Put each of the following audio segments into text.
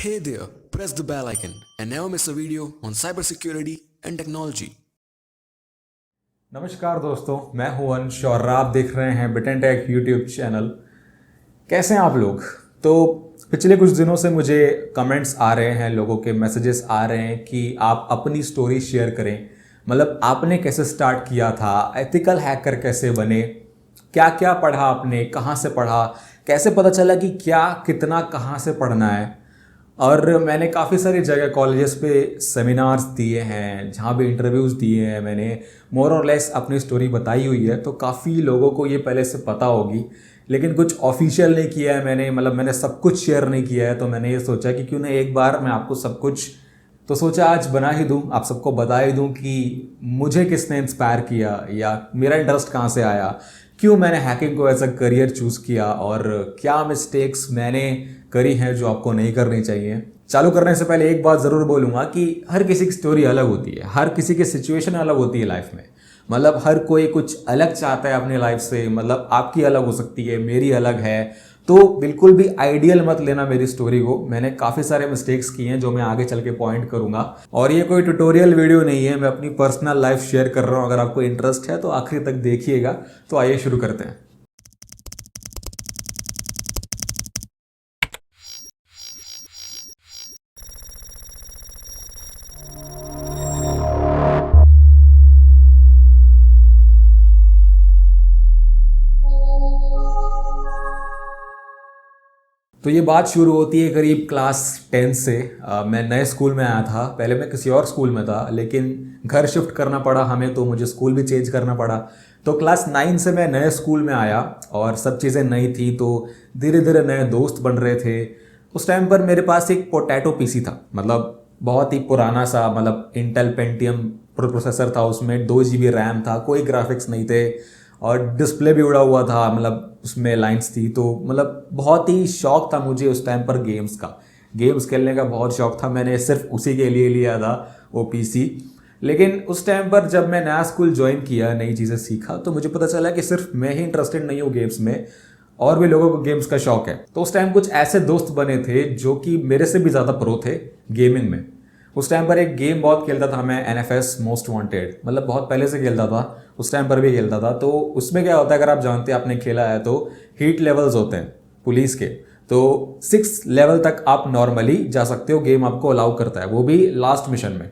Hey there, press the bell icon and never miss a video on cybersecurity and technology. नमस्कार दोस्तों, मैं हूं अंश और आप देख रहे हैं bit and take YouTube channel. कैसे हैं आप लोग? तो पिछले कुछ दिनों से मुझे कमेंट्स आ रहे हैं, लोगों के मैसेजेस आ रहे हैं कि आप अपनी स्टोरी शेयर करें। मतलब आपने कैसे स्टार्ट किया था, एथिकल हैकर कैसे बने, क्या क्या पढ़ा आपने, कहाँ से पढ़ा, कैसे पता चला कि क्या कितना कहाँ से पढ़ना है। और मैंने काफ़ी सारी जगह कॉलेजेस पे सेमिनार्स दिए हैं, जहाँ भी इंटरव्यूज़ दिए हैं, मैंने मोर और लेस अपनी स्टोरी बताई हुई है। तो काफ़ी लोगों को ये पहले से पता होगी, लेकिन कुछ ऑफिशियल नहीं किया है मैंने। मतलब मैंने सब कुछ शेयर नहीं किया है। तो मैंने ये सोचा कि क्यों ना एक बार मैं आपको सब कुछ, तो सोचा आज बना ही दूँ, आप सबको बता ही दूँ कि मुझे किसने इंस्पायर किया या मेरा इंटरेस्ट कहाँ से आया, क्यों मैंने हैकिंग को एज अ करियर चूज़ किया और क्या मिस्टेक्स मैंने करी हैं जो आपको नहीं करनी चाहिए। चालू करने से पहले एक बात ज़रूर बोलूँगा कि हर किसी की स्टोरी अलग होती है, हर किसी की सिचुएशन अलग होती है लाइफ में। मतलब हर कोई कुछ अलग चाहता है अपनी लाइफ से। मतलब आपकी अलग हो सकती है, मेरी अलग है। तो बिल्कुल भी आइडियल मत लेना मेरी स्टोरी को। मैंने काफ़ी सारे मिस्टेक्स किए हैं जो मैं आगे चल के पॉइंट करूंगा। और ये कोई ट्यूटोरियल वीडियो नहीं है, मैं अपनी पर्सनल लाइफ शेयर कर रहा हूँ। अगर आपको इंटरेस्ट है तो आखिर तक देखिएगा। तो आइए शुरू करते हैं। तो ये बात शुरू होती है करीब क्लास 10 से। मैं नए स्कूल में आया था। पहले मैं किसी और स्कूल में था, लेकिन घर शिफ्ट करना पड़ा हमें, तो मुझे स्कूल भी चेंज करना पड़ा। तो क्लास 9 से मैं नए स्कूल में आया और सब चीज़ें नई थी। तो धीरे धीरे नए दोस्त बन रहे थे। उस टाइम पर मेरे पास एक पोटैटो पीसी था, मतलब बहुत ही पुराना सा, मतलब इंटेल पेंटियम प्रोसेसर था उसमें, 2 GB रैम था, कोई ग्राफिक्स नहीं थे और डिस्प्ले भी उड़ा हुआ था, मतलब उसमें लाइंस थी। तो मतलब बहुत ही शौक था मुझे उस टाइम पर गेम्स का, गेम्स खेलने का बहुत शौक था। मैंने सिर्फ उसी के लिए लिया था वो पीसी। लेकिन उस टाइम पर जब मैं नया स्कूल ज्वाइन किया, नई चीज़ें सीखा, तो मुझे पता चला कि सिर्फ मैं ही इंटरेस्टेड नहीं हूँ गेम्स में, और भी लोगों को गेम्स का शौक है। तो उस टाइम कुछ ऐसे दोस्त बने थे जो कि मेरे से भी ज़्यादा प्रो थे गेमिंग में। उस टाइम पर एक गेम बहुत खेलता था मैं, NFS मोस्ट वांटेड, मतलब बहुत पहले से खेलता था, उस टाइम पर भी खेलता था। तो उसमें क्या होता है, अगर आप जानते हैं, आपने खेला है, तो हीट लेवल्स होते हैं पुलिस के। तो 6 लेवल तक आप नॉर्मली जा सकते हो, गेम आपको अलाउ करता है, वो भी लास्ट मिशन में।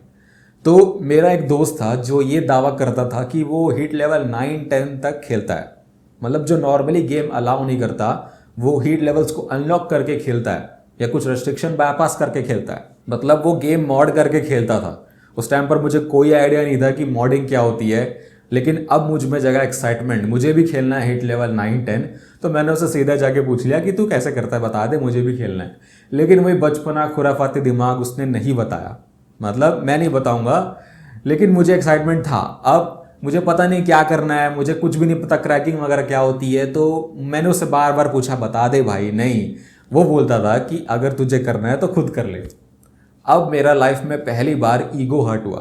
तो मेरा एक दोस्त था जो ये दावा करता था कि वो हीट लेवल 9-10 तक खेलता है। मतलब जो नॉर्मली गेम अलाउ नहीं करता, वो हीट लेवल्स को अनलॉक करके खेलता है या कुछ रेस्ट्रिक्शन बाईपास करके खेलता है। मतलब वो गेम मॉड करके खेलता था। उस टाइम पर मुझे कोई आइडिया नहीं था कि मॉडिंग क्या होती है, लेकिन अब मुझ में जगह एक्साइटमेंट, मुझे भी खेलना है हीट लेवल 9-10। तो मैंने उससे सीधा जाके पूछ लिया कि तू कैसे करता है, बता दे, मुझे भी खेलना है। लेकिन वही बचपना खुराफाती दिमाग, उसने नहीं बताया। मतलब मैं नहीं बताऊंगा, लेकिन मुझे एक्साइटमेंट था। अब मुझे पता नहीं क्या करना है, मुझे कुछ भी नहीं पता क्रैकिंग वगैरह क्या होती है। तो मैंने उससे बार बार पूछा, बता दे भाई। नहीं, वो बोलता था कि अगर तुझे करना है तो खुद कर ले। अब मेरा लाइफ में पहली बार ईगो हर्ट हुआ।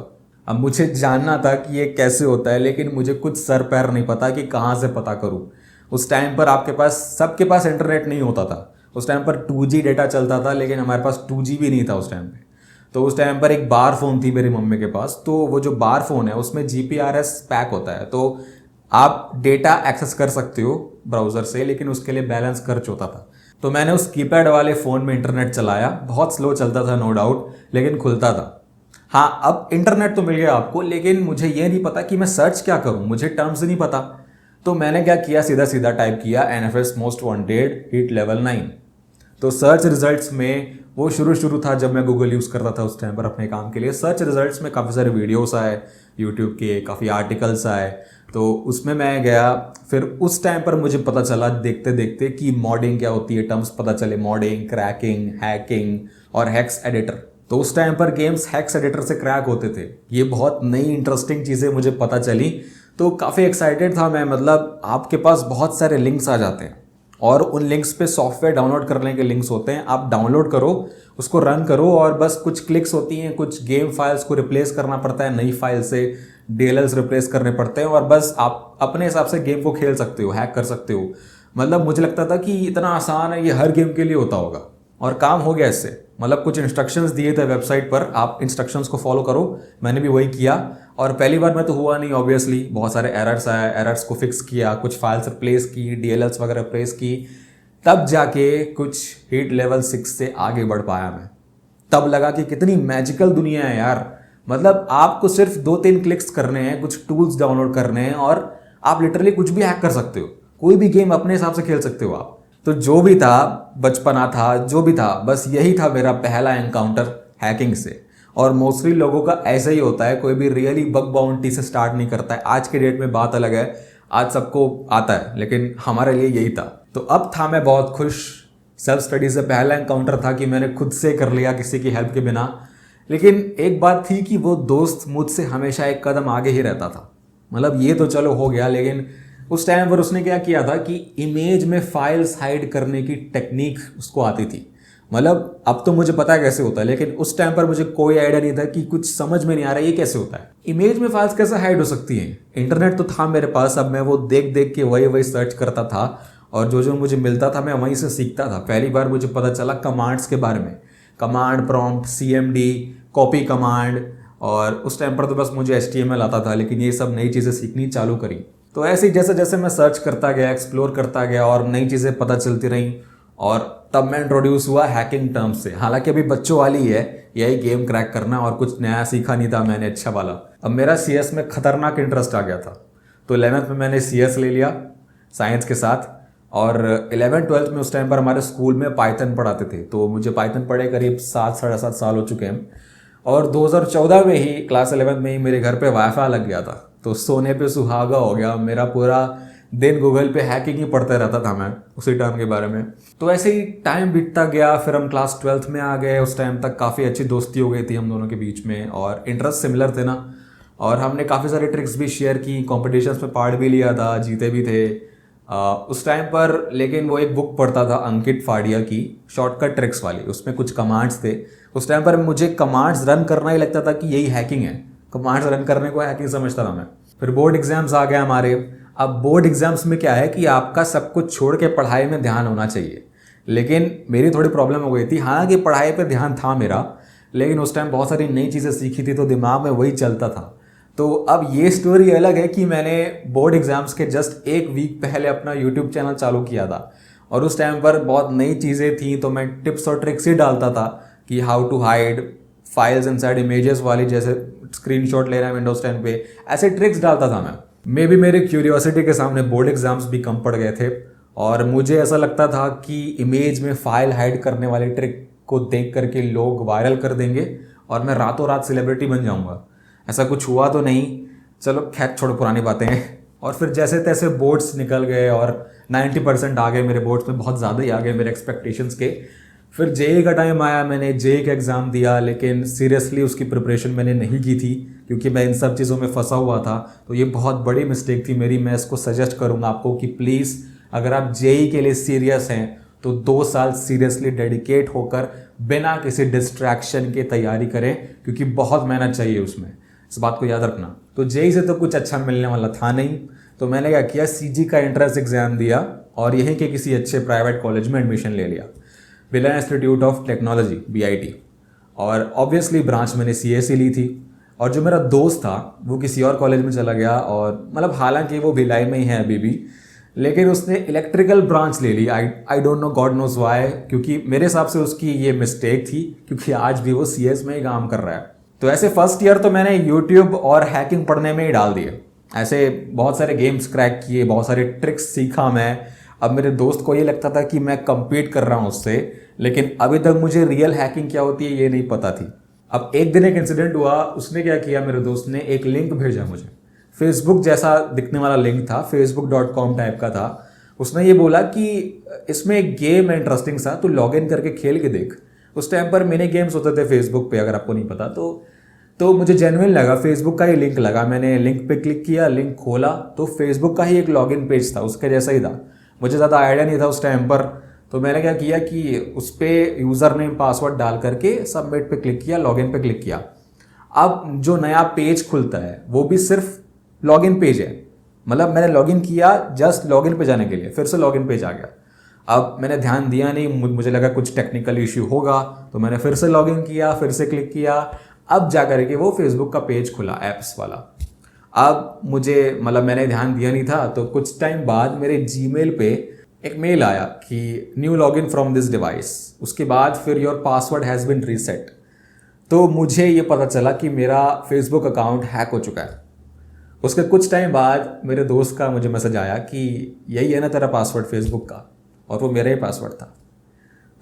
अब मुझे जानना था कि ये कैसे होता है, लेकिन मुझे कुछ सर पैर नहीं पता कि कहाँ से पता करूँ। उस टाइम पर आपके पास, सबके पास इंटरनेट नहीं होता था। उस टाइम पर 2G डेटा चलता था, लेकिन हमारे पास 2G भी नहीं था उस टाइम पे। तो उस टाइम पर एक बार फ़ोन थी मेरी मम्मी के पास। तो वो जो बार फ़ोन है उसमें GPRS पैक होता है, तो आप डेटा एक्सेस कर सकते हो ब्राउज़र से, लेकिन उसके लिए बैलेंस खर्च होता था। तो मैंने उस कीपैड वाले फ़ोन में इंटरनेट चलाया। बहुत स्लो चलता था नो डाउट, लेकिन खुलता था। हाँ, अब इंटरनेट तो मिल गया आपको, लेकिन मुझे ये नहीं पता कि मैं सर्च क्या करूँ, मुझे टर्म्स नहीं पता। तो मैंने क्या किया, सीधा सीधा टाइप किया NFS most wanted heat level 9। तो सर्च रिजल्ट्स में, वो शुरू था जब मैं गूगल यूज़ करता था उस टाइम पर अपने काम के लिए, सर्च रिजल्ट्स में काफ़ी सारे वीडियोस आए यूट्यूब के, काफ़ी आर्टिकल्स आए। तो उसमें मैं गया। फिर उस टाइम पर मुझे पता चला देखते देखते कि मॉडिंग क्या होती है, टर्म्स पता चले, मॉडिंग, क्रैकिंग, हैकिंग और हैक्स एडिटर। तो उस टाइम पर गेम्स हैक्स एडिटर से क्रैक होते थे। ये बहुत नई इंटरेस्टिंग चीज़ें मुझे पता चली। तो काफ़ी एक्साइटेड था मैं। मतलब आपके पास बहुत सारे लिंक्स आ जाते हैं और उन लिंक्स पे सॉफ्टवेयर डाउनलोड करने के लिंक्स होते हैं। आप डाउनलोड करो, उसको रन करो, और बस कुछ क्लिक्स होती हैं, कुछ गेम फाइल्स को रिप्लेस करना पड़ता है नई फाइल से, DLLs रिप्लेस करने पड़ते हैं, और बस आप अपने हिसाब से गेम को खेल सकते हो, हैक कर सकते हो। मतलब मुझे लगता था कि इतना आसान है, ये हर गेम के लिए होता होगा। और काम हो गया इससे। मतलब कुछ इंस्ट्रक्शंस दिए थे वेबसाइट पर, आप इंस्ट्रक्शंस को फॉलो करो, मैंने भी वही किया। और पहली बार में तो हुआ नहीं ऑब्वियसली, बहुत सारे एरर्स आए, एरर्स को फिक्स किया, कुछ फाइल्स रिप्लेस की, डीएलएल्स वगैरह प्लेस की, तब जाके कुछ हीट लेवल 6 से आगे बढ़ पाया मैं। तब लगा कि कितनी मैजिकल दुनिया है यार। मतलब आपको सिर्फ 2-3 क्लिक्स करने हैं, कुछ टूल्स डाउनलोड करने हैं और आप लिटरली कुछ भी हैक कर सकते हो, कोई भी गेम अपने हिसाब से खेल सकते हो आप। तो जो भी था, बचपना था, जो भी था, बस यही था मेरा पहला एनकाउंटर हैकिंग से। और मोस्टली लोगों का ऐसा ही होता है, कोई भी रियली बग बाउंटी से स्टार्ट नहीं करता है। आज के डेट में बात अलग है, आज सबको आता है, लेकिन हमारे लिए यही था। तो अब था मैं बहुत खुश। सेल्फ स्टडी से पहला एनकाउंटर था कि मैंने खुद से कर लिया किसी की हेल्प के बिना। लेकिन एक बात थी कि वो दोस्त मुझसे हमेशा एक कदम आगे ही रहता था। मतलब ये तो चलो हो गया, लेकिन उस टाइम पर उसने क्या किया था कि इमेज में फाइल्स हाइड करने की टेक्निक उसको आती थी। मतलब अब तो मुझे पता है कैसे होता है, लेकिन उस टाइम पर मुझे कोई आइडिया नहीं था कि कुछ समझ में नहीं आ रहा ये कैसे होता है, इमेज में फाइल्स कैसे हाइड हो सकती हैं। इंटरनेट तो था मेरे पास, अब मैं वो देख देख के वही सर्च करता था और जो जो मुझे मिलता था मैं वहीं से सीखता था। पहली बार मुझे पता चला कमांड्स के बारे में, command prompt, CMD, copy command, और उस टाइम पर तो बस मुझे HTML आता था, लेकिन ये सब नई चीज़ें सीखनी चालू करी। तो ऐसे ही जैसे जैसे मैं सर्च करता गया, एक्सप्लोर करता गया और नई चीज़ें पता चलती रहीं, और तब मैं इंट्रोड्यूस हुआ हैकिंग टर्म्स से। हालांकि अभी बच्चों वाली है, यही गेम क्रैक करना, और कुछ नया सीखा नहीं था मैंने अच्छा वाला। अब मेरा CS में खतरनाक इंटरेस्ट आ गया था, तो 11th में मैंने CS ले लिया साइंस के साथ। और 11th-12th में उस टाइम पर हमारे स्कूल में पाइथन पढ़ाते थे, तो मुझे पाइथन पढ़े करीब 7-7.5 साल हो चुके हैं। और 2014 में ही क्लास 11 में ही मेरे घर पे वाईफाई लग गया था, तो सोने पे सुहागा हो गया। मेरा पूरा दिन गूगल पे हैकिंग ही पढ़ते रहता था मैं उसी टाइम के बारे में। तो ऐसे ही टाइम बीतता गया, फिर हम क्लास 12th में आ गए। उस टाइम तक काफ़ी अच्छी दोस्ती हो गई थी हम दोनों के बीच में, और इंटरेस्ट सिमिलर थे ना, और हमने काफ़ी सारी ट्रिक्स भी शेयर की, कॉम्पिटिशन्स में पार्ट भी लिया था, जीते भी थे उस टाइम पर। लेकिन वो एक बुक पढ़ता था अंकित फाड़िया की, शॉर्टकट ट्रिक्स वाली, उसमें कुछ कमांड्स थे। उस टाइम पर मुझे कमांड्स रन करना ही लगता था कि यही हैकिंग है, कमांड्स रन करने को हैकिंग समझता था मैं। फिर बोर्ड एग्जाम्स आ गए हमारे। अब बोर्ड एग्जाम्स में क्या है कि आपका सब कुछ छोड़ के पढ़ाई में ध्यान होना चाहिए, लेकिन मेरी थोड़ी प्रॉब्लम हो गई थी। हालांकि पढ़ाई पे ध्यान था मेरा, लेकिन उस टाइम बहुत सारी नई चीज़ें सीखी थी, तो दिमाग में वही चलता था। तो अब ये स्टोरी अलग है कि मैंने बोर्ड एग्जाम्स के जस्ट 1 वीक पहले अपना यूट्यूब चैनल चालू किया था, और उस टाइम पर बहुत नई चीज़ें थी, तो मैं टिप्स और ट्रिक्स ही डालता था कि how to hide files inside images वाली, जैसे स्क्रीनशॉट लेना है विंडोज 10 पे, ऐसे ट्रिक्स डालता था मैं। मे बी मेरे क्यूरियोसिटी के सामने बोर्ड एग्जाम्स भी कम पड़ गए थे, और मुझे ऐसा लगता था कि इमेज में फाइल हाइड करने वाली ट्रिक को देख करके लोग वायरल कर देंगे और मैं रातों रात सेलिब्रिटी बन जाऊंगा। ऐसा कुछ हुआ तो नहीं, चलो खैर छोड़ो पुरानी बातें हैं। और फिर जैसे तैसे बोर्ड्स निकल गए और 90% आ गए मेरे बोर्ड्स में, बहुत ज़्यादा ही आ गए मेरे एक्सपेक्टेशंस के। फिर जेई का टाइम आया, मैंने जेई का एग्ज़ाम दिया, लेकिन सीरियसली उसकी प्रिपरेशन मैंने नहीं की थी, क्योंकि मैं इन सब चीज़ों में फंसा हुआ था। तो ये बहुत बड़ी मिस्टेक थी मेरी। मैं इसको सजेस्ट करूँगा आपको कि प्लीज़ अगर आप जेई के लिए सीरियस हैं तो 2 साल सीरियसली डेडिकेट होकर बिना किसी डिस्ट्रैक्शन के तैयारी करें, क्योंकि बहुत मेहनत चाहिए उसमें, इस बात को याद रखना। तो जेई से तो कुछ अच्छा मिलने वाला था नहीं, तो मैंने क्या किया, सीजी का एंट्रेंस एग्जाम दिया और यहीं के किसी अच्छे प्राइवेट कॉलेज में एडमिशन ले लिया, Birla institute of technology BIT। और ऑब्वियसली ब्रांच मैंने CSE ली थी। और जो मेरा दोस्त था वो किसी और कॉलेज में चला गया, और मतलब हालांकि वो भिलाई में ही है अभी भी, लेकिन उसने इलेक्ट्रिकल ब्रांच ले ली। I don't know, God knows why, क्योंकि मेरे हिसाब से उसकी ये मिस्टेक थी, क्योंकि आज भी वो CS में ही काम कर रहा है। तो ऐसे फर्स्ट ईयर तो मैंने यूट्यूब और हैकिंग पढ़ने में ही डाल दिए। ऐसे बहुत सारे गेम्स क्रैक किए, बहुत सारे ट्रिक्स सीखा मैं। अब मेरे दोस्त को ये लगता था कि मैं compete कर रहा हूँ उससे, लेकिन अभी तक मुझे रियल हैकिंग क्या होती है ये नहीं पता थी। अब एक दिन एक इंसिडेंट हुआ, उसने क्या किया, मेरे दोस्त ने एक लिंक भेजा मुझे, फेसबुक जैसा दिखने वाला लिंक था, facebook.com टाइप का था। उसने ये बोला कि इसमें एक गेम है इंटरेस्टिंग सा, तो लॉग इन करके खेल के देख। उस टाइम पर मिनी गेम्स होते थे फेसबुक पे, अगर आपको नहीं पता तो मुझे जेन्युइन लगा, फेसबुक का ही लिंक लगा। मैंने लिंक पे क्लिक किया, लिंक खोला तो फेसबुक का ही एक लॉगिन पेज था, उसके जैसा ही था। मुझे ज़्यादा आइडिया नहीं था उस टाइम पर, तो मैंने क्या किया कि उस पर यूज़र नेम पासवर्ड डाल करके सबमिट पे क्लिक किया, लॉगिन पे क्लिक किया। अब जो नया पेज खुलता है वो भी सिर्फ लॉगिन पेज है, मतलब मैंने लॉगिन किया जस्ट लॉगिन पे जाने के लिए, फिर से लॉगिन पेज आ गया। अब मैंने ध्यान दिया नहीं, मुझे लगा कुछ टेक्निकल इश्यू होगा, तो मैंने फिर से लॉगिन किया, फिर से क्लिक किया, अब जा करके वो फेसबुक का पेज खुला ऐप्स वाला। अब मुझे मतलब मैंने ध्यान दिया नहीं था, तो कुछ टाइम बाद मेरे जीमेल पे एक मेल आया कि new login from this device, उसके बाद फिर your password has been reset. तो मुझे ये पता चला कि मेरा फेसबुक अकाउंट हैक हो चुका है। उसके कुछ टाइम बाद मेरे दोस्त का मुझे मैसेज आया कि यही है ना तेरा पासवर्ड फेसबुक का, और वो मेरा ही पासवर्ड था।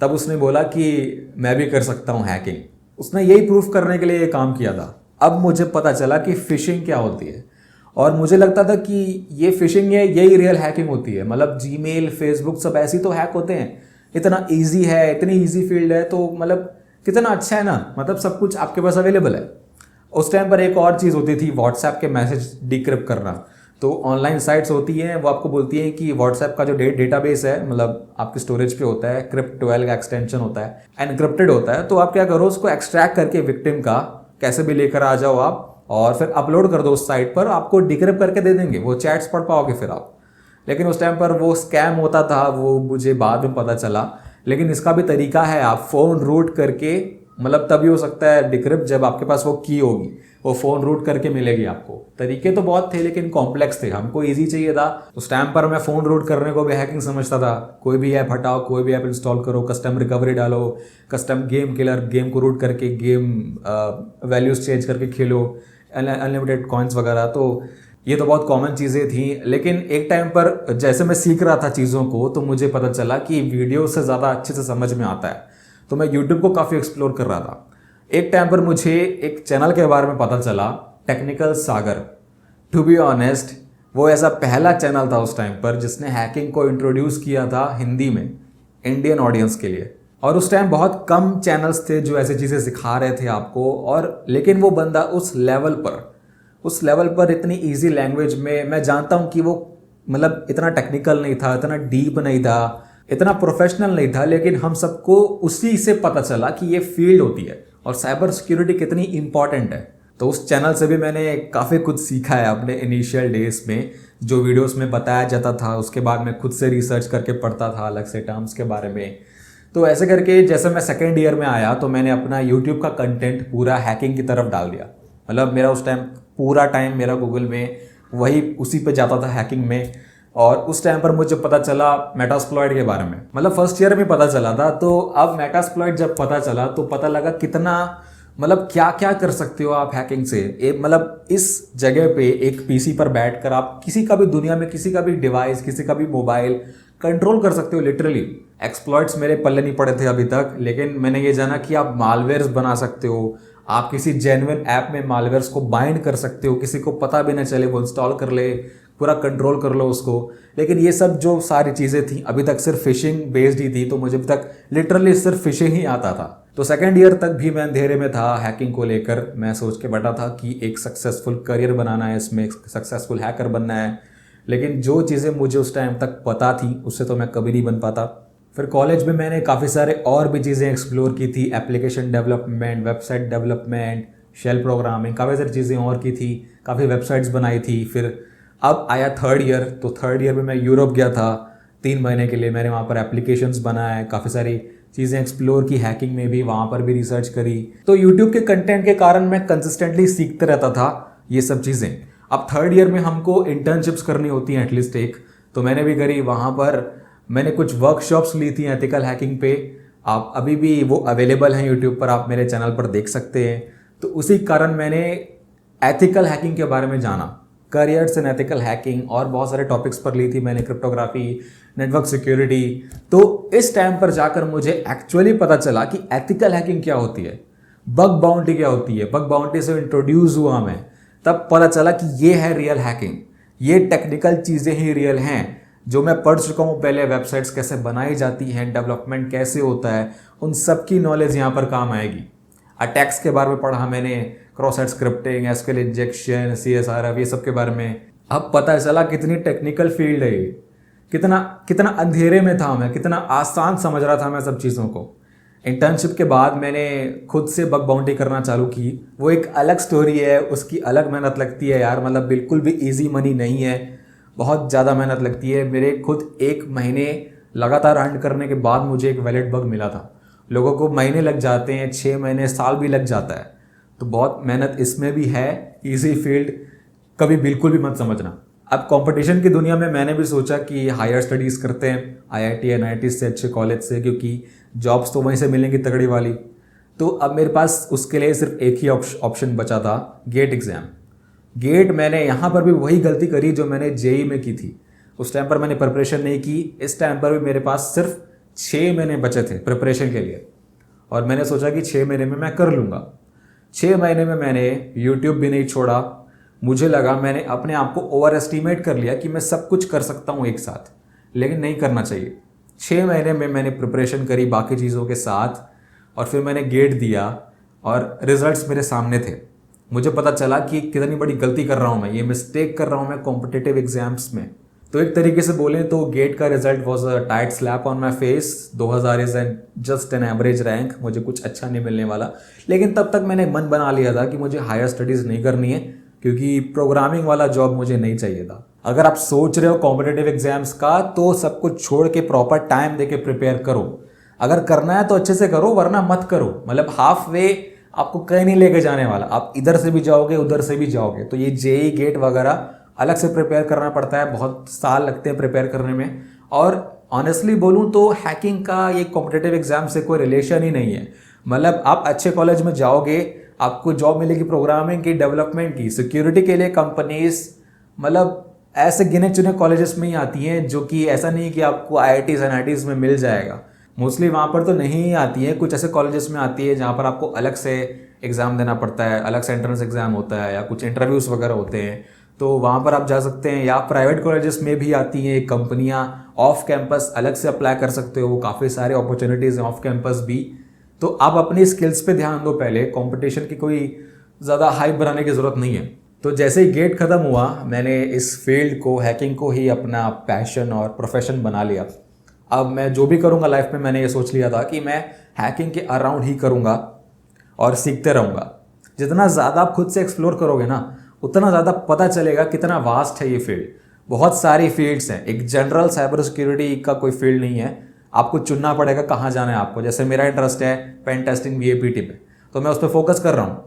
तब उसने बोला कि मैं भी कर सकता हूँ हैकिंग। उसने यही प्रूफ करने के लिए ये काम किया था। अब मुझे पता चला कि फिशिंग क्या होती है, और मुझे लगता था कि ये फिशिंग है, यही रियल हैकिंग होती है। मतलब जीमेल, फेसबुक सब ऐसे ही तो हैक होते हैं। इतना ईजी है, इतनी ईजी फील्ड है, तो मतलब कितना अच्छा है ना, मतलब सब कुछ आपके पास अवेलेबल है। उस टाइम पर एक और चीज़ होती थी, व्हाट्सएप के मैसेज डिक्रिप्ट करना। तो ऑनलाइन साइट्स होती हैं, वो आपको बोलती हैं कि व्हाट्सएप का जो डेटाबेस है, मतलब आपके स्टोरेज पे होता है, क्रिप्ट 12 का एक्सटेंशन होता है, एनक्रिप्टेड होता है। तो आप क्या करो, उसको एक्सट्रैक्ट करके विक्टिम का कैसे भी लेकर आ जाओ आप, और फिर अपलोड कर दो उस साइट पर, आपको डिक्रिप्ट करके दे देंगे, वो चैट्स पढ़ पाओगे फिर आप। लेकिन उस टाइम पर वो स्कैम होता था, वो मुझे बाद में पता चला। लेकिन इसका भी तरीका है, आप फ़ोन रूट करके, मतलब तभी हो सकता है डिक्रिप्ट जब आपके पास वो की होगी, वो फ़ोन रूट करके मिलेगी आपको। तरीके तो बहुत थे लेकिन कॉम्प्लेक्स थे, हमको इजी चाहिए था। उस टाइम पर मैं फ़ोन रूट करने को भी हैकिंग समझता था। कोई भी ऐप हटाओ, कोई भी ऐप इंस्टॉल करो, कस्टम रिकवरी डालो, कस्टम गेम किलर, गेम को रूट करके गेम वैल्यूज़ चेंज करके खेलो, अनलिमिटेड कॉइन्स वगैरह। तो ये तो बहुत कॉमन चीज़ें थी। लेकिन एक टाइम पर जैसे मैं सीख रहा था चीज़ों को, तो मुझे पता चला कि वीडियो से ज़्यादा अच्छे से समझ में आता है। तो मैं यूट्यूब को काफ़ी एक्सप्लोर कर रहा था। एक टाइम पर मुझे एक चैनल के बारे में पता चला, Technical Sagar. To be honest, वो ऐसा पहला चैनल था उस टाइम पर जिसने हैकिंग को इंट्रोड्यूस किया था हिंदी में, इंडियन ऑडियंस के लिए। और उस टाइम बहुत कम चैनल्स थे जो ऐसी चीज़ें सिखा रहे थे आपको। और लेकिन वो बंदा उस लेवल पर इतनी ईजी लैंग्वेज में, मैं जानता हूँ कि वो मतलब इतना टेक्निकल नहीं था, इतना डीप नहीं था, इतना प्रोफेशनल नहीं था, लेकिन हम सबको उसी से पता चला कि ये फील्ड होती है और साइबर सिक्योरिटी कितनी इंपॉर्टेंट है। तो उस चैनल से भी मैंने काफ़ी कुछ सीखा है अपने इनिशियल डेज में। जो वीडियोस में बताया जाता था, उसके बाद मैं खुद से रिसर्च करके पढ़ता था अलग से टर्म्स के बारे में। तो ऐसे करके जैसे मैं सेकेंड ईयर में आया, तो मैंने अपना यूट्यूब का कंटेंट पूरा हैकिंग की तरफ डाल दिया। मतलब मेरा उस टाइम पूरा टाइम मेरा गूगल में वही उसी पे जाता था, हैकिंग में। और उस टाइम पर मुझे पता चला मेटास्प्लॉइट के बारे में, मतलब फर्स्ट ईयर में पता चला था। तो अब मेटास्प्लॉइट जब पता चला तो पता लगा कितना, मतलब क्या क्या कर सकते हो आप हैकिंग से। मतलब इस जगह पे एक पीसी पर बैठकर आप किसी का भी, दुनिया में किसी का भी डिवाइस, किसी का भी मोबाइल कंट्रोल कर सकते हो लिटरली। एक्सप्लॉइट्स मेरे पल्ले नहीं पड़े थे अभी तक, लेकिन मैंने ये जाना कि आप मालवेयर्स बना सकते हो, आप किसी जेन्युइन ऐप में मालवेयर्स को बाइंड कर सकते हो, किसी को पता भी ना चले, वो इंस्टॉल कर ले, पूरा कंट्रोल कर लो उसको। लेकिन ये सब जो सारी चीज़ें थी अभी तक सिर्फ फिशिंग बेस्ड ही थी, तो मुझे अभी तक लिटरली सिर्फ फिशिंग ही आता था। तो सेकेंड ईयर तक भी मैं अंधेरे में था हैकिंग को लेकर। मैं सोच के बैठा था कि एक सक्सेसफुल करियर बनाना है, इसमें एक सक्सेसफुल हैकर बनना है। लेकिन जो चीज़ें मुझे उस टाइम तक पता थी उससे तो मैं कभी नहीं बन पाता। फिर कॉलेज में मैंने काफ़ी सारे और भी चीज़ें एक्सप्लोर की थी, application development, website development, shell programming, काफ़ी सारी चीज़ें और की थी, काफ़ी वेबसाइट्स बनाई थी। फिर अब आया थर्ड ईयर, तो थर्ड ईयर में मैं यूरोप गया था 3 महीने के लिए। मैंने वहाँ पर एप्लीकेशंस बनाए, काफ़ी सारी चीज़ें एक्सप्लोर की, हैकिंग में भी, वहाँ पर भी रिसर्च करी। तो यूट्यूब के कंटेंट के कारण मैं कंसिस्टेंटली सीखते रहता था ये सब चीज़ें। अब थर्ड ईयर में हमको इंटर्नशिप्स करनी होती हैं एटलीस्ट एक, तो मैंने भी करी। वहाँ पर मैंने कुछ वर्कशॉप्स ली थी एथिकल हैकिंग पे। आप अभी भी वो अवेलेबल हैं यूट्यूब पर, आप मेरे चैनल पर देख सकते हैं। तो उसी कारण मैंने एथिकल हैकिंग के बारे में जाना, करियर्स इन एथिकल हैकिंग, और बहुत सारे टॉपिक्स पर ली थी मैंने, क्रिप्टोग्राफी, नेटवर्क सिक्योरिटी। तो इस टाइम पर जाकर मुझे एक्चुअली पता चला कि एथिकल हैकिंग क्या होती है, बग बाउंटी क्या होती है। बग बाउंटी से इंट्रोड्यूस हुआ मैं, तब पता चला कि ये है रियल हैकिंग, ये टेक्निकल चीज़ें ही रियल हैं जो मैं पढ़ चुका हूँ पहले। वेबसाइट्स कैसे बनाई जाती हैं, डेवलपमेंट कैसे होता है, उन सब की नॉलेज यहाँ पर काम आएगी। अटैक्स के बारे में पढ़ा मैंने, cross site scripting, SQL injection, CSRF, ये सब के बारे में। अब पता चला कितनी टेक्निकल फील्ड है ये, कितना कितना अंधेरे में था मैं, कितना आसान समझ रहा था मैं सब चीज़ों को। इंटर्नशिप के बाद मैंने खुद से बग बाउंटी करना चालू की। वो एक अलग स्टोरी है, उसकी अलग मेहनत लगती है यार। मतलब बिल्कुल भी ईजी मनी नहीं है, बहुत ज़्यादा मेहनत लगती है। मेरे खुद 1 महीने लगातार हंट करने के बाद मुझे एक वैलिड बग मिला था। लोगों को महीने लग जाते हैं, 6 महीने, साल भी लग जाता है। तो बहुत मेहनत इसमें भी है। इजी फील्ड कभी बिल्कुल भी मत समझना। अब कंपटीशन की दुनिया में मैंने भी सोचा कि हायर स्टडीज़ करते हैं IIT NIT से, अच्छे कॉलेज से, क्योंकि जॉब्स तो वहीं से मिलेंगी तगड़ी वाली। तो अब मेरे पास उसके लिए सिर्फ एक ही ऑप्शन बचा था, गेट एग्ज़ाम। गेट मैंने यहाँ पर भी वही गलती करी जो मैंने JEE में की थी। उस टाइम पर मैंने प्रिपरेशन नहीं की। इस टाइम पर भी मेरे पास सिर्फ 6 महीने बचे थे प्रिपरेशन के लिए, और मैंने सोचा कि 6 महीने में मैं कर लूँगा। 6 महीने में मैंने यूट्यूब भी नहीं छोड़ा। मुझे लगा, मैंने अपने आप को ओवर एस्टिमेट कर लिया कि मैं सब कुछ कर सकता हूँ एक साथ, लेकिन नहीं करना चाहिए। 6 महीने में मैंने प्रिपरेशन करी बाकी चीज़ों के साथ, और फिर मैंने गेट दिया और रिजल्ट्स मेरे सामने थे। मुझे पता चला कि कितनी बड़ी गलती कर रहा हूँ मैं, ये मिस्टेक कर रहा हूँ मैं कॉम्पिटिटिव एग्जाम्स में। तो एक तरीके से बोलें तो गेट का result was a tight slap on my face. 2000 is an just an average rank, मुझे कुछ अच्छा नहीं मिलने वाला। लेकिन तब तक मैंने मन बना लिया था कि मुझे हायर स्टडीज़ नहीं करनी है, क्योंकि प्रोग्रामिंग वाला जॉब मुझे नहीं चाहिए था। अगर आप सोच रहे हो कॉम्पिटिटिव एग्जाम्स का, तो सब कुछ छोड़ के प्रॉपर टाइम दे के प्रिपेयर करो। अगर करना है तो अच्छे से करो, वरना मत करो। मतलब हाफ वे आपको कहीं नहीं लेके जाने वाला। आप इधर से भी जाओगे, उधर से भी जाओगे। तो ये JEE गेट वगैरह अलग से प्रिपेयर करना पड़ता है, बहुत साल लगते हैं प्रिपेयर करने में। और ऑनेस्टली बोलूँ तो हैकिंग का ये कॉम्पिटिटिव एग्जाम से कोई रिलेशन ही नहीं है। मतलब आप अच्छे कॉलेज में जाओगे, आपको जॉब मिलेगी प्रोग्रामिंग की, डेवलपमेंट की, सिक्योरिटी के लिए कंपनीज मतलब ऐसे गिने चुने कॉलेजेस में ही आती हैं, जो कि ऐसा नहीं कि आपको IITs NITs में मिल जाएगा। मोस्टली वहाँ पर तो नहीं आती है, कुछ ऐसे कॉलेजेस में आती है जहाँ पर आपको अलग से एग्ज़ाम देना पड़ता है, अलग से एंट्रेंस एग्ज़ाम होता है, या कुछ इंटरव्यूज़ वगैरह होते हैं। तो वहाँ पर आप जा सकते हैं। या प्राइवेट कॉलेजेस में भी आती हैं कंपनियाँ, ऑफ कैंपस अलग से अप्लाई कर सकते हो। काफ़ी सारे अपॉर्चुनिटीज़ हैं ऑफ कैंपस भी। तो आप अपनी स्किल्स पे ध्यान दो पहले, कंपटीशन की कोई ज़्यादा हाइप बनाने की ज़रूरत नहीं है। तो जैसे ही गेट ख़त्म हुआ, मैंने इस फील्ड को, हैकिंग को ही अपना पैशन और प्रोफेशन बना लिया। अब मैं जो भी करूँगा लाइफ में, मैंने ये सोच लिया था कि मैं हैकिंग के अराउंड ही करूँगा और सीखते रहूँगा। जितना ज़्यादा आप खुद से एक्सप्लोर करोगे ना, उतना ज़्यादा पता चलेगा कितना वास्ट है ये फील्ड। बहुत सारी फील्ड्स हैं, एक जनरल साइबर सिक्योरिटी का कोई फील्ड नहीं है। आपको चुनना पड़ेगा कहाँ जाना है आपको। जैसे मेरा इंटरेस्ट है पेन टेस्टिंग VAPT पे, तो मैं उस पर फोकस कर रहा हूँ।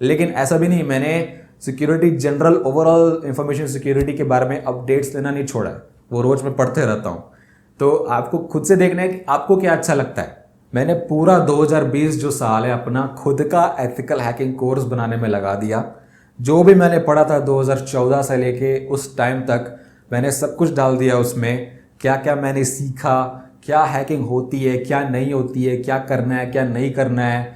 लेकिन ऐसा भी नहीं, मैंने security general overall information security के बारे में अपडेट्स लेना नहीं छोड़ा है, वो रोज़ मैं पढ़ते रहता हूँ। तो आपको खुद से देखना है कि आपको क्या अच्छा लगता है। मैंने पूरा 2020 जो साल है अपना खुद का एथिकल हैकिंग कोर्स बनाने में लगा दिया। जो भी मैंने पढ़ा था 2014 से लेके उस टाइम तक, मैंने सब कुछ डाल दिया उसमें। क्या क्या मैंने सीखा, क्या हैकिंग होती है, क्या नहीं होती है, क्या करना है, क्या नहीं करना है।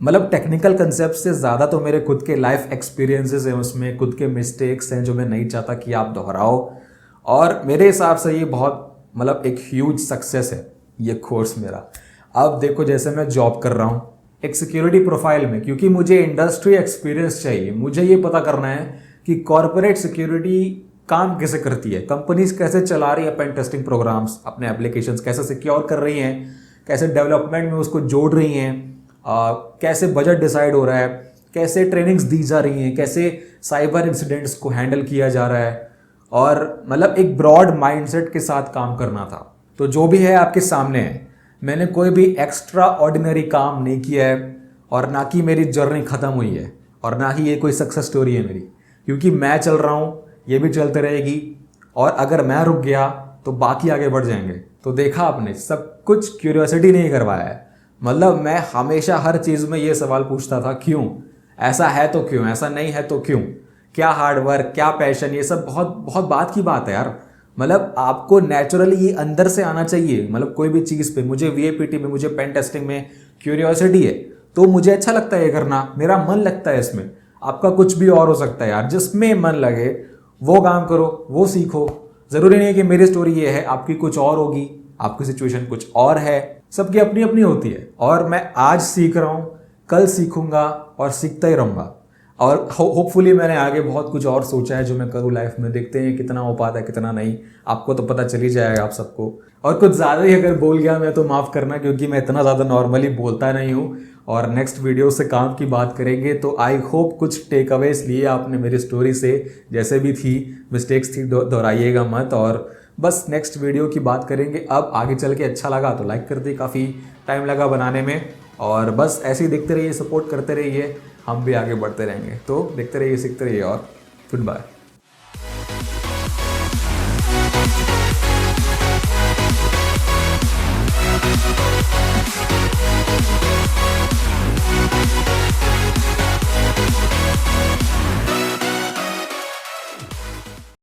मतलब टेक्निकल कंसेप्ट से ज़्यादा तो मेरे खुद के लाइफ एक्सपीरियंसेस हैं उसमें, खुद के मिस्टेक्स हैं जो मैं नहीं चाहता कि आप दोहराओ। और मेरे हिसाब से ये बहुत मतलब एक ह्यूज सक्सेस है ये कोर्स मेरा। अब देखो, जैसे मैं जॉब कर रहा हूँ एक सिक्योरिटी प्रोफाइल में, क्योंकि मुझे इंडस्ट्री एक्सपीरियंस चाहिए। मुझे ये पता करना है कि कॉर्पोरेट सिक्योरिटी काम कैसे करती है, कंपनीज कैसे चला रही है पेन टेस्टिंग प्रोग्राम्स, अपने एप्लीकेशंस कैसे सिक्योर कर रही हैं, कैसे डेवलपमेंट में उसको जोड़ रही हैं, कैसे बजट डिसाइड हो रहा है, कैसे ट्रेनिंग्स दी जा रही हैं, कैसे साइबर इंसिडेंट्स को हैंडल किया जा रहा है। और मतलब एक ब्रॉड माइंडसेट के साथ काम करना था। तो जो भी है आपके सामने है। मैंने कोई भी एक्स्ट्रा ऑर्डिनरी काम नहीं किया है, और ना कि मेरी जर्नी ख़त्म हुई है, और ना ही ये कोई सक्सेस स्टोरी है मेरी, क्योंकि मैं चल रहा हूँ, ये भी चलते रहेगी। और अगर मैं रुक गया तो बाकी आगे बढ़ जाएंगे। तो देखा आपने, सब कुछ क्यूरियोसिटी नहीं करवाया है। मतलब मैं हमेशा हर चीज़ में ये सवाल पूछता था, क्यों ऐसा है, तो क्यों ऐसा नहीं है, तो क्यों, क्या हार्डवर्क, क्या पैशन, ये सब बहुत बहुत बात की बात है यार। मतलब आपको नेचुरली ये अंदर से आना चाहिए। मतलब कोई भी चीज़ पे, मुझे VAPT में, मुझे पेन टेस्टिंग में क्यूरियोसिटी है, तो मुझे अच्छा लगता है ये करना, मेरा मन लगता है इसमें। आपका कुछ भी और हो सकता है यार, जिसमें मन लगे वो काम करो, वो सीखो। ज़रूरी नहीं है कि मेरी स्टोरी ये है, आपकी कुछ और होगी, आपकी सिचुएशन कुछ और है, सबकी अपनी अपनी होती है। और मैं आज सीख रहा हूँ, कल सीखूंगा और सीखता ही रहूँगा। और होपफुली मैंने आगे बहुत कुछ और सोचा है जो मैं करूँ लाइफ में। देखते हैं कितना हो पाता है, कितना नहीं, आपको तो पता चल ही जाएगा आप सबको। और कुछ ज़्यादा ही अगर बोल गया मैं तो माफ़ करना, क्योंकि मैं इतना ज़्यादा नॉर्मली बोलता नहीं हूँ। और नेक्स्ट वीडियो से काम की बात करेंगे, तो आई होप कुछ टेक अवेज लिए आपने मेरी स्टोरी से। जैसे भी थी, मिस्टेक्स थी, दोहराइएगा मत। और बस नेक्स्ट वीडियो की बात करेंगे। अब आगे चल के अच्छा लगा तो लाइक कर दी, काफ़ी टाइम लगा बनाने में, और बस ऐसे ही देखते रहिए, सपोर्ट करते रहिए, हम भी आगे बढ़ते रहेंगे। तो देखते रहिए, सीखते रहिए, और गुड बाय।